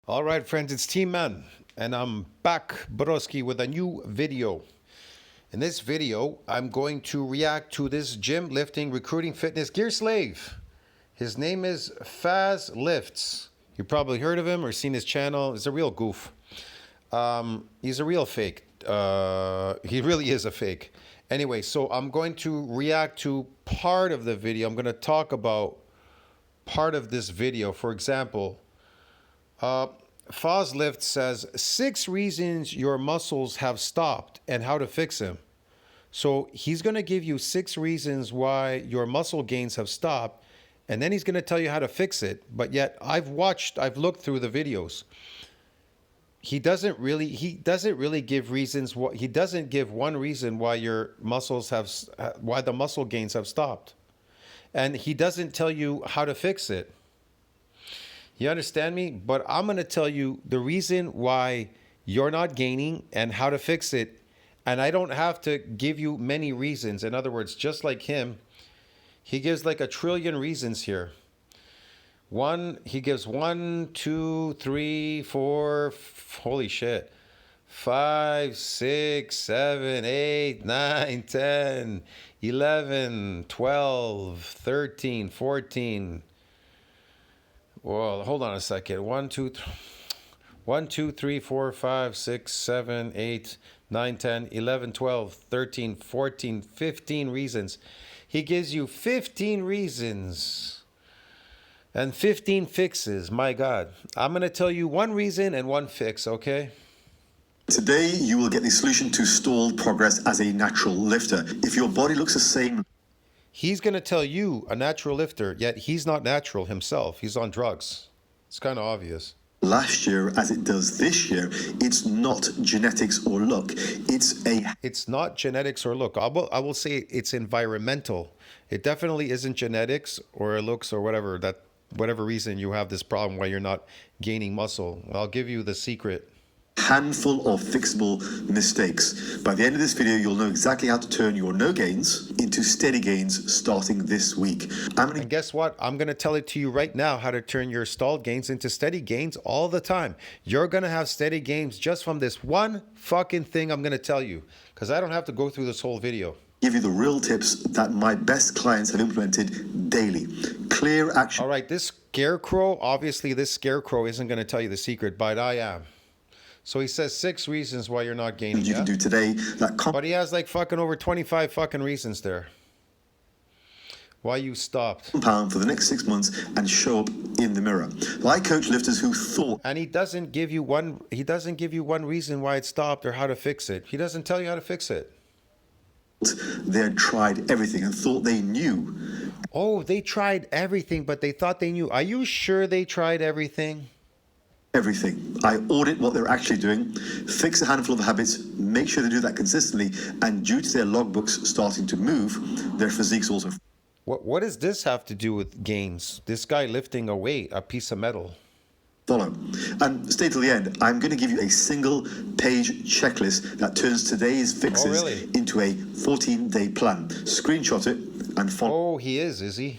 All right, friends, it's Team Man, and I'm back, Broski, with a new video. In this video, I'm going to react to this gym lifting recruiting fitness gear slave. His name is Fazlifts. You probably heard of him or seen his channel. He's a real goof. He's a real fake. He really is a fake. Anyway, so I'm going to react to part of the video. I'm going to talk about part of this video. For example, Fazlift says 6 reasons your muscles have stopped and how to fix them. So he's going to give you 6 reasons why your muscle gains have stopped, and then he's going to tell you how to fix it. But yet I've looked through the videos. He doesn't really give reasons. He doesn't give one reason why your muscles why the muscle gains have stopped. And he doesn't tell you how to fix it. You understand me? But I'm going to tell you the reason why you're not gaining and how to fix it. And I don't have to give you many reasons. In other words, just like him, he gives like a trillion reasons here. He gives 1, 2, 3, 4, holy shit. 5, 6, 7, 8, 9, 10, 11, 12, 13, 14. Well, hold on a second. 1, 2, 3, 4, 5, 6, 7, 8, 9, 10, 11, 12, 13, 14, 15 reasons. He gives you 15 reasons and 15 fixes. My God. I'm going to tell you one reason and one fix, okay? Today, you will get the solution to stalled progress as a natural lifter. If your body looks the same, He's going to tell you, a natural lifter, yet he's not natural himself. He's on drugs. It's kind of obvious. Last year as it does this year, it's not genetics or luck. It's not genetics or look. I will say it's environmental. It definitely isn't genetics or looks or whatever reason you have this problem why you're not gaining muscle. I'll give you the secret. Handful of fixable mistakes. By the end of this video, you'll know exactly how to turn your no gains into steady gains starting this week. And guess what? I'm going to tell it to you right now how to turn your stalled gains into steady gains all the time. You're going to have steady gains just from this one fucking thing I'm going to tell you, because I don't have to go through this whole video. Give you the real tips that my best clients have implemented daily. Clear action. All right, this scarecrow, obviously this scarecrow isn't going to tell you the secret, but I am. So he says 6 reasons why you're not gaining. You can do today but he has like fucking over 25 fucking reasons there. Why you stopped. Compound for the next 6 months and show up in the mirror. Like coach lifters who thought. And he doesn't give you one reason why it stopped or how to fix it. He doesn't tell you how to fix it. They had tried everything and thought they knew. Oh, they tried everything, but they thought they knew. Are you sure they tried everything? Everything. I audit what they're actually doing, fix a handful of habits, make sure they do that consistently, and due to their logbooks starting to move, their physiques also. What does this have to do with gains? This guy lifting a weight, a piece of metal. Follow. And stay till the end. I'm going to give you a single-page checklist that turns today's fixes into a 14-day plan. Screenshot it and follow. Oh, he is he?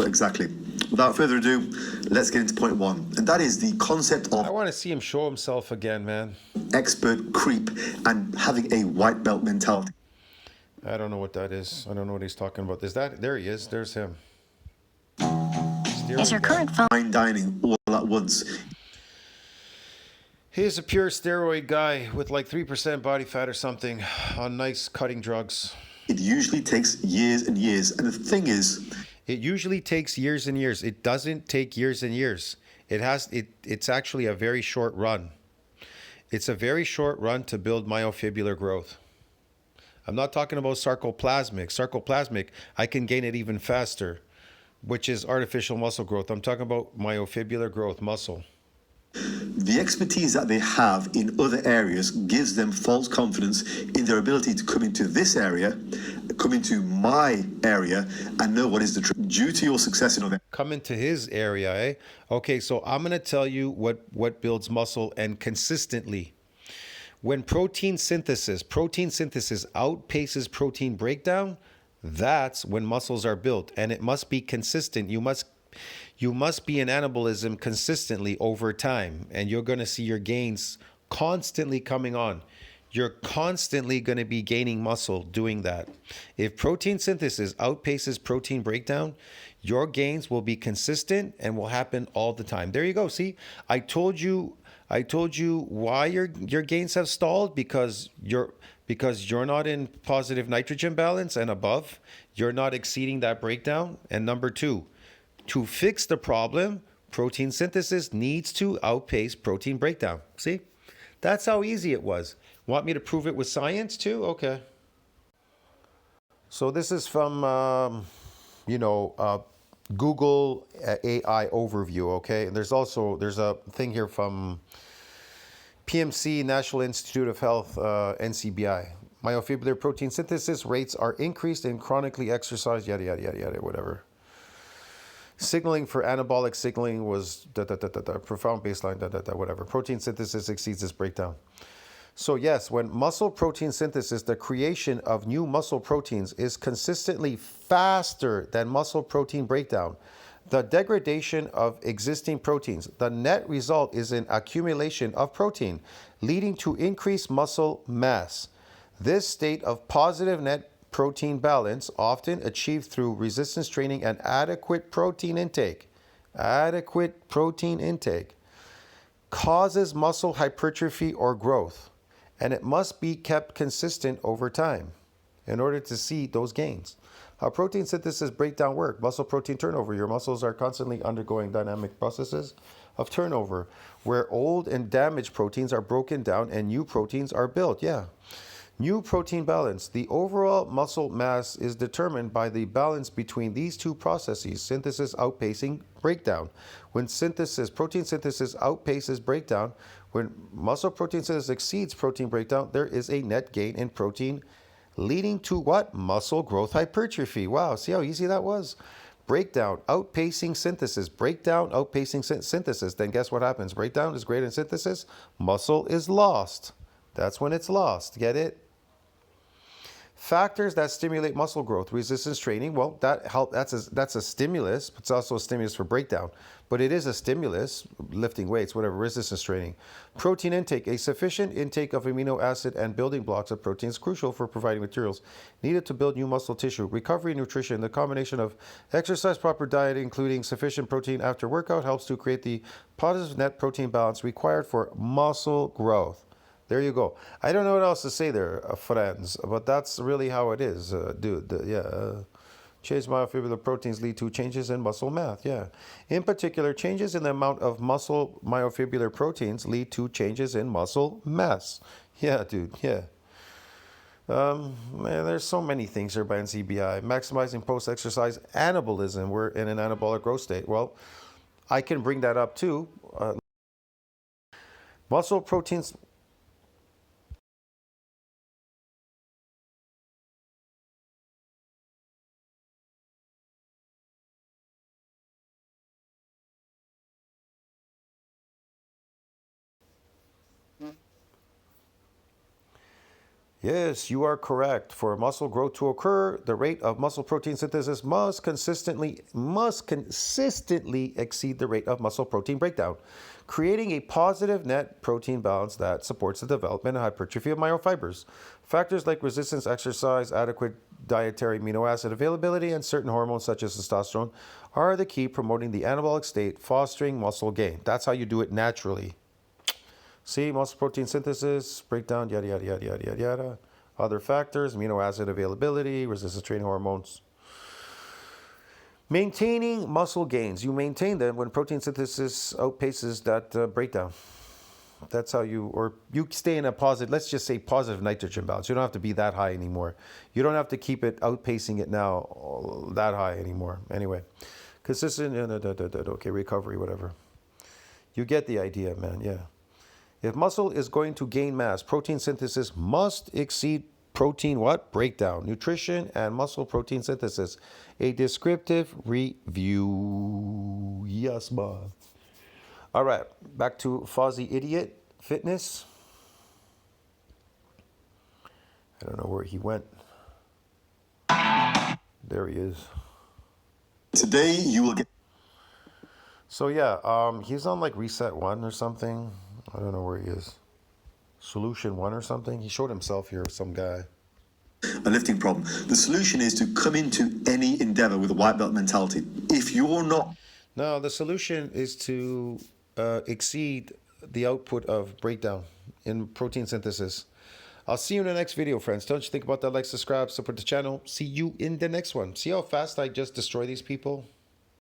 Exactly. Without further ado, let's get into point 1. And that is the concept of... I want to see him show himself again, man. Expert creep and having a white belt mentality. I don't know what that is. I don't know what he's talking about. There he is. There's him. Is your current phone fine dining all at once? He's a pure steroid guy with like 3% body fat or something on nice cutting drugs. It usually takes years and years. And the thing is... It usually takes years and years. It doesn't take years and years. It's actually a very short run. It's a very short run to build myofibrillar growth. I'm not talking about sarcoplasmic. Sarcoplasmic, I can gain it even faster, which is artificial muscle growth. I'm talking about myofibrillar growth, muscle. The expertise that they have in other areas gives them false confidence in their ability to come into this area, come into my area, and know what is the truth. Due to your success in other... Come into his area, eh? Okay, so I'm going to tell you what builds muscle and consistently. When protein synthesis outpaces protein breakdown, that's when muscles are built. And it must be consistent. You must You must be in anabolism consistently over time, and you're going to see your gains constantly coming on. You're constantly going to be gaining muscle doing that. If protein synthesis outpaces protein breakdown, your gains will be consistent and will happen all the time. There you go. See, I told you why your gains have stalled because you're not in positive nitrogen balance and above. You're not exceeding that breakdown. And number two, to fix the problem, protein synthesis needs to outpace protein breakdown. See? That's how easy it was. Want me to prove it with science too? Okay. So this is from, Google AI overview. Okay. And there's a thing here from PMC, National Institute of Health, NCBI. Myofibrillar protein synthesis rates are increased in chronically exercise, yada, yada, yada, yada, whatever. Signaling for anabolic signaling was profound baseline, whatever. Protein synthesis exceeds this breakdown. So yes, when muscle protein synthesis, the creation of new muscle proteins is consistently faster than muscle protein breakdown, the degradation of existing proteins, the net result is an accumulation of protein, leading to increased muscle mass. This state of positive net protein balance, often achieved through resistance training and adequate protein intake, causes muscle hypertrophy or growth, and it must be kept consistent over time in order to see those gains. How protein synthesis breakdown work? Muscle protein turnover. Your muscles are constantly undergoing dynamic processes of turnover where old and damaged proteins are broken down and new proteins are built. Yeah. New protein balance. The overall muscle mass is determined by the balance between these two processes, synthesis outpacing breakdown. When protein synthesis outpaces breakdown, when muscle protein synthesis exceeds protein breakdown, there is a net gain in protein, leading to what? Muscle growth hypertrophy. Wow, see how easy that was? Breakdown, outpacing synthesis. Breakdown, outpacing synthesis. Then guess what happens? Breakdown is greater than synthesis. Muscle is lost. That's when it's lost. Get it? Factors that stimulate muscle growth, resistance training. Well, that's a stimulus. It's also a stimulus for breakdown, but it is a stimulus, lifting weights, whatever, resistance training. Protein intake. A sufficient intake of amino acid and building blocks of proteins crucial for providing materials needed to build new muscle tissue. Recovery nutrition. The combination of exercise, proper diet, including sufficient protein after workout, helps to create the positive net protein balance required for muscle growth. There you go. I don't know what else to say there, friends, but that's really how it is, dude. Change myofibrillar proteins lead to changes in muscle mass. Yeah. In particular, changes in the amount of muscle myofibrillar proteins lead to changes in muscle mass. Yeah, dude. Yeah. Man, there's so many things here by NCBI. Maximizing post-exercise anabolism. We're in an anabolic growth state. Well, I can bring that up too. Muscle proteins. Yes, you are correct. For muscle growth to occur, the rate of muscle protein synthesis must consistently exceed the rate of muscle protein breakdown, creating a positive net protein balance that supports the development and hypertrophy of myofibers. Factors like resistance, exercise, adequate dietary amino acid availability, and certain hormones such as testosterone are the key promoting the anabolic state, fostering muscle gain. That's how you do it naturally. See, muscle protein synthesis, breakdown, yada, yada, yada, yada, yada, yada. Other factors, amino acid availability, resistance training hormones. Maintaining muscle gains. You maintain them when protein synthesis outpaces that breakdown. That's how you stay in a positive, let's just say positive nitrogen balance. You don't have to be that high anymore. You don't have to keep it outpacing it now that high anymore. Anyway, consistent, okay, recovery, whatever. You get the idea, man, yeah. If muscle is going to gain mass, protein synthesis must exceed protein what? Breakdown. Nutrition and muscle protein synthesis. A descriptive review. Yes, man. All right, back to Fuzzy Idiot Fitness. I don't know where he went. There he is. Today you will get So yeah, he's on like reset one or something. I don't know where he is. Solution one or something. He showed himself here, some guy. A lifting problem. The solution is to come into any endeavor with a white belt mentality. If you're not No, the solution is to exceed the output of breakdown in protein synthesis. I'll see you in the next video, friends. Don't you think about that? Like, subscribe, support the channel. See you in the next one. See how fast I just destroy these people?